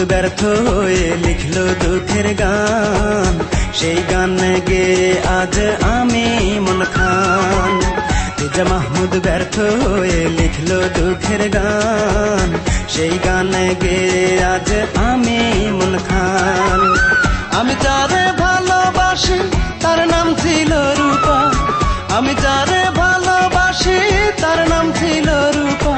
ব্যর্থ হয়ে লিখলো দুঃখের গান, সেই গান গেয়ে আজ আমি মন খান। তেজা মাহমুদ ব্যর্থ হয়ে লিখলো দুঃখের গান, সেই গান গেয়ে আজ আমি মন খান। আমি যারে ভালোবাসি তার নাম ছিল রূপা, আমি যারে ভালোবাসি তার নাম ছিল রূপা।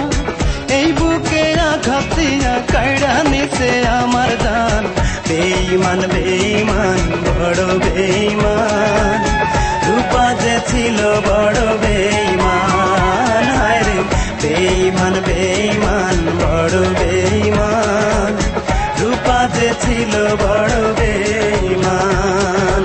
এই বুকে আঘাত দিয়া কাইড়া নিছে আমার জান। বেঈমান বেঈমান বড় বেঈমান, রূপা যে ছিল বড় বেঈমান। হায় রে বেঈমান বেঈমান বড় বেঈমান, রূপা যে ছিল বড় বেঈমান।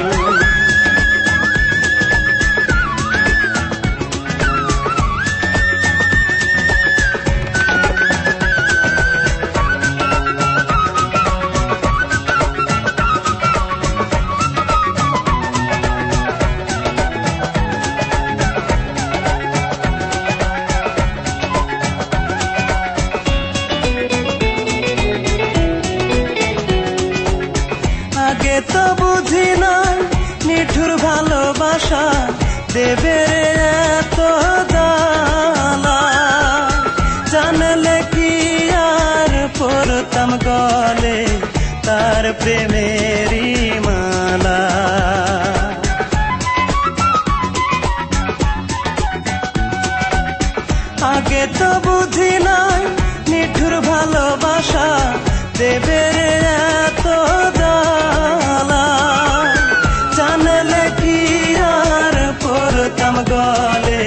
আগে তো বুঝি নাই নিঠুর ভালোবাসা দেবে রে এত জ্বালা। জানলে কি আর পরতাম গলে তার প্রেমেরই মালা। আগে তো বুঝি নাই নিঠুর ভালোবাসা দেবে রে এত জ্বালা। জানলে কি আর পরতাম গলে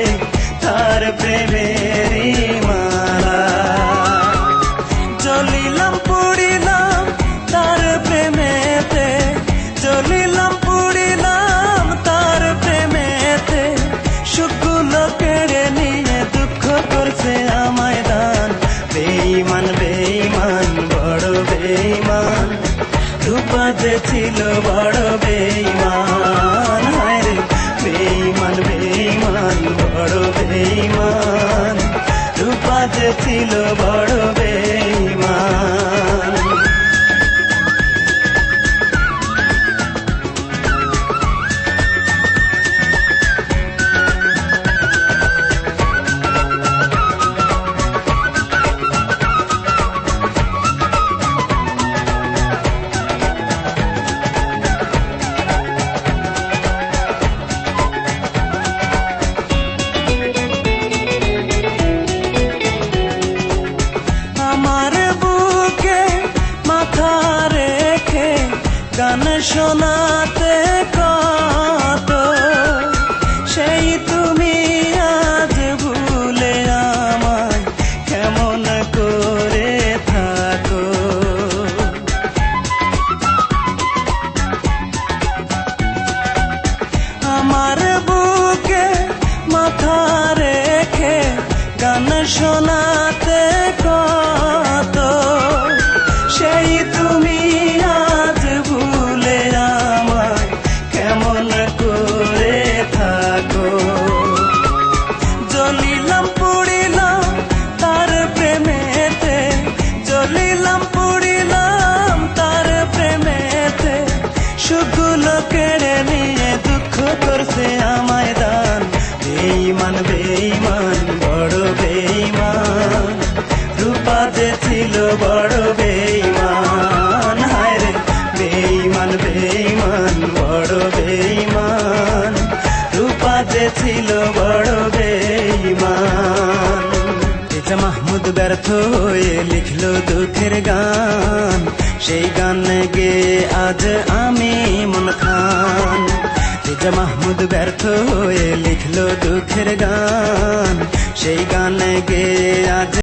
তার প্রেমেরই মালা। জ্বলিলাম পুড়িলাম তার প্রেমেতে, জ্বলিলাম পুড়িলাম তার প্রেমেতে। সুখগুলো কেড়ে নিয়ে দুঃখ করছে আমায় দান। বেঈমান বেঈমান বড় বেঈমান, রূপা যে ছিল বড় বেঈমান। হায় রে বেঈমান বেঈমান বড় বেঈমান, রূপা যে ছিল বড় বেঈমান। আমার বুকে মাথা রেখে গান শোনাতে কত, সেই তুমি আজ ভুলে আমায় কেমন করে থাকো। আমার বুকে মাথা রেখে গান শোনাতে কত, সেই তুমি আজ ভুলে আমায় কেমন করে থাকো। জ্বলিলাম পুড়িলাম তার প্রেমেতে, জ্বলিলাম পুড়িলাম তার প্রেমেতে। সুখগুলো কেড়ে নিয়ে দুঃখ করছে আমায় দান। বেঈমান বেঈমান বড় বেঈমান, রূপা যে ছিল বড় বেঈমান। হায় রে বেঈমান বেঈমান বড় বেঈমান, রূপা যে ছিল বড় বেঈমান। তেজা মাহমুদ ব্যর্থ হয়ে লিখলো দুঃখের গান, সেই গান গেয়ে আজ আমি মন খান। তেজা মাহমুদ ব্যর্থ হয়ে লিখলো দুঃখের গান, সেই গান গেয়ে আজ